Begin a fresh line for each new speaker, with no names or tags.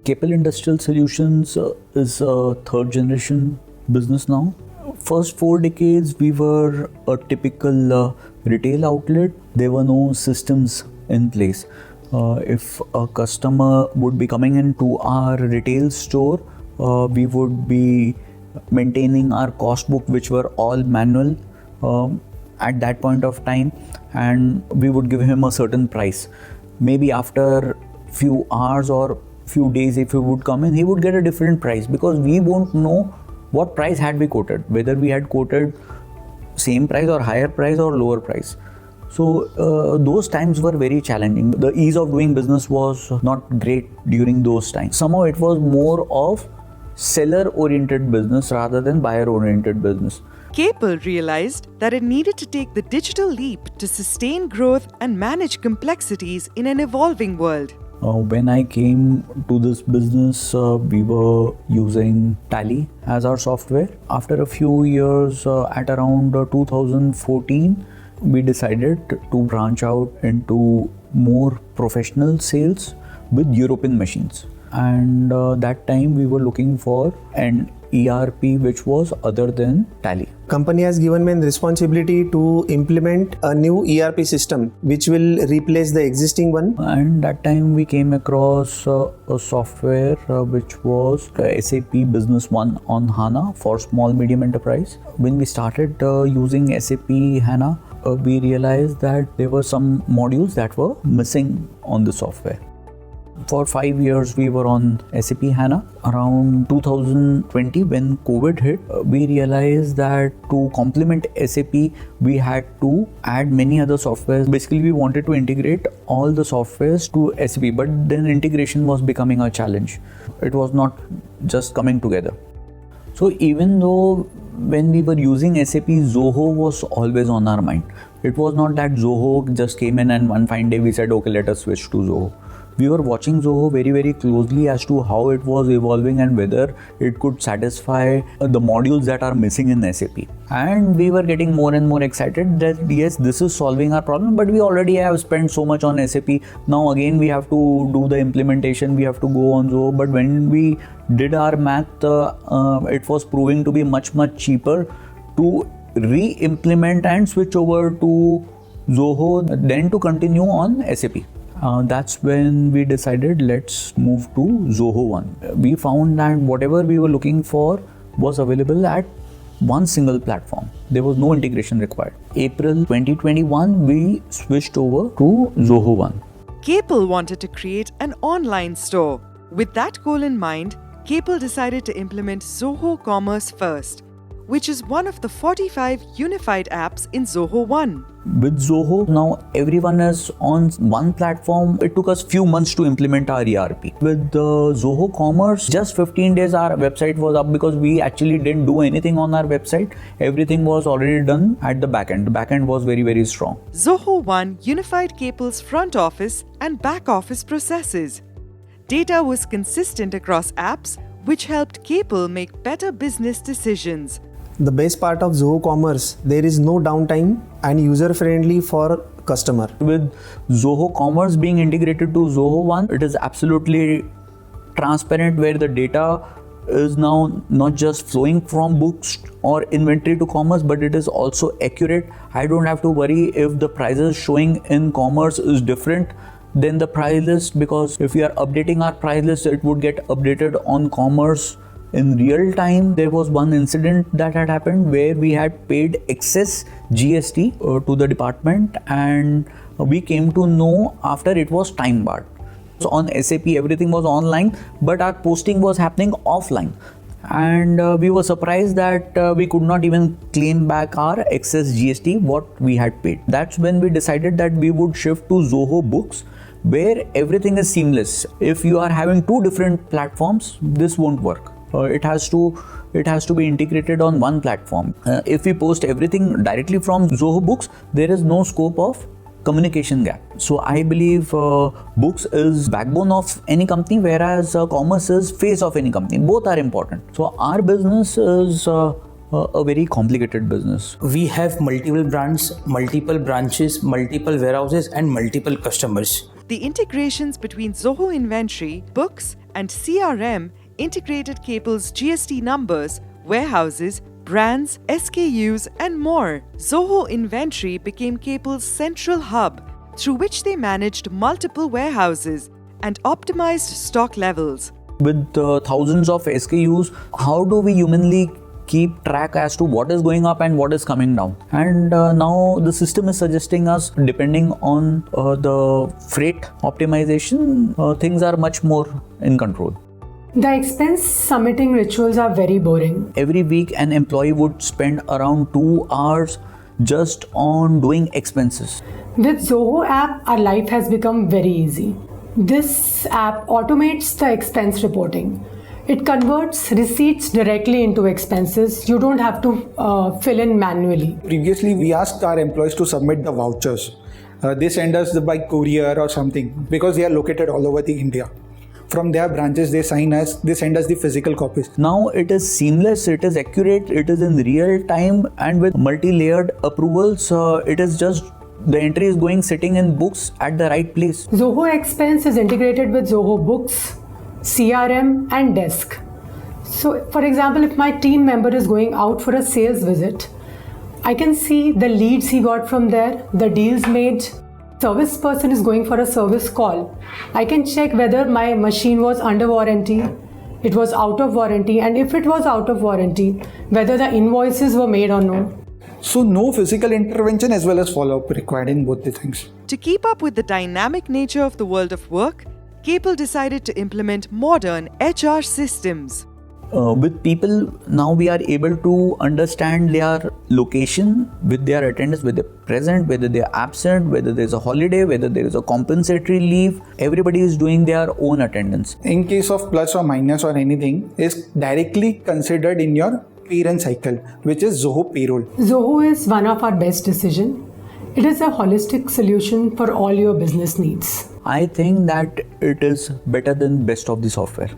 Caple Industrial Solutions is a third generation business now. First 4 decades we were a typical retail outlet. There were no systems in place. If a customer would be coming into our retail store, we would be maintaining our cost book, which were all manual at that point of time, and we would give him a certain price. Maybe after few hours or few days, if he would come in, he would get a different price, because we won't know what price had we quoted, whether we had quoted same price or higher price or lower price. So those times were very challenging. The ease of doing business was not great during those times. Somehow it was more of seller-oriented business rather than buyer-oriented business.
Caple realized that it needed to take the digital leap to sustain growth and manage complexities in an evolving world.
When I came to this business, we were using Tally as our software. After a few years, at around 2014, we decided to branch out into more professional sales with European machines. And that time we were looking for an ERP which was other than Tally.
Company has given me the responsibility to implement a new ERP system which will replace the existing one.
And that time we came across a software which was SAP Business One on HANA for small medium enterprise. When we started using SAP HANA, we realized that there were some modules that were missing on the software. For 5 years we were on SAP HANA. Around 2020, when COVID hit, we realized that to complement SAP, we had to add many other softwares. Basically, we wanted to integrate all the softwares to SAP, but then integration was becoming a challenge. It was not just coming together. So even though when we were using SAP, Zoho was always on our mind. It was not that Zoho just came in and one fine day we said, okay, let us switch to Zoho. We were watching Zoho very, very closely as to how it was evolving and whether it could satisfy the modules that are missing in SAP. And we were getting more and more excited that yes, this is solving our problem, but we already have spent so much on SAP. Now again, we have to do the implementation, we have to go on Zoho. But when we did our math, it was proving to be much, much cheaper to re-implement and switch over to Zoho than to continue on SAP. That's when we decided let's move to Zoho One. We found that whatever we were looking for was available at one single platform. There was no integration required. April 2021, we switched over to Zoho One.
Caple wanted to create an online store. With that goal in mind, Caple decided to implement Zoho Commerce first, which is one of the 45 unified apps in Zoho One.
With Zoho, now everyone is on one platform. It took us few months to implement our ERP. With Zoho Commerce, just 15 days our website was up, because we actually didn't do anything on our website. Everything was already done at the backend. The backend was very, very strong.
Zoho One unified Caple's front office and back office processes. Data was consistent across apps, which helped Caple make better business decisions.
The best part of Zoho Commerce, there is no downtime and user-friendly for customer.
With Zoho Commerce being integrated to Zoho One, it is absolutely transparent, where the data is now not just flowing from books or inventory to commerce, but it is also accurate. I don't have to worry if the prices showing in commerce is different than the price list, because if we are updating our price list, it would get updated on commerce in real time. There was one incident that had happened where we had paid excess GST to the department, and we came to know after it was time barred. So on SAP everything was online, but our posting was happening offline, and we were surprised that we could not even claim back our excess GST what we had paid. That's when we decided that we would shift to Zoho Books, where everything is seamless. If you are having two different platforms, this won't work. It has to be integrated on one platform. If we post everything directly from Zoho Books, there is no scope of communication gap. So I believe books is backbone of any company, whereas commerce is face of any company. Both are important. So our business is a very complicated business.
We have multiple brands, multiple branches, multiple warehouses and multiple customers.
The integrations between Zoho Inventory, Books, and CRM integrated Caple's GST numbers, warehouses, brands, SKUs, and more. Zoho Inventory became Caple's central hub through which they managed multiple warehouses and optimized stock levels.
With thousands of SKUs, how do we humanly keep track as to what is going up and what is coming down? And now the system is suggesting us, depending on the freight optimization, things are much more in control.
The expense submitting rituals are very boring.
Every week, an employee would spend around 2 hours just on doing expenses.
With Zoho app, our life has become very easy. This app automates the expense reporting. It converts receipts directly into expenses. You don't have to fill in manually.
Previously, we asked our employees to submit the vouchers. They send us by courier or something because they are located all over the India. From their branches, they send us the physical copies.
Now it is seamless, it is accurate, it is in real time, and with multi-layered approvals, it is just the entry is going sitting in books at the right place.
Zoho Expense is integrated with Zoho Books, CRM, and Desk. So, for example, if my team member is going out for a sales visit, I can see the leads he got from there, the deals made. Service person is going for a service call. I can check whether my machine was under warranty, it was out of warranty, and if it was out of warranty, whether the invoices were made or no.
So no physical intervention as well as follow-up required in both the things.
To keep up with the dynamic nature of the world of work, Caple decided to implement modern HR systems.
With people, now we are able to understand their location with their attendance, whether they're present, whether they're absent, whether there's a holiday, whether there is a compensatory leave. Everybody is doing their own attendance.
In case of plus or minus or anything, is directly considered in your parent cycle, which is Zoho Payroll.
Zoho is one of our best decisions. It is a holistic solution for all your business needs.
I think that it is better than best of the software.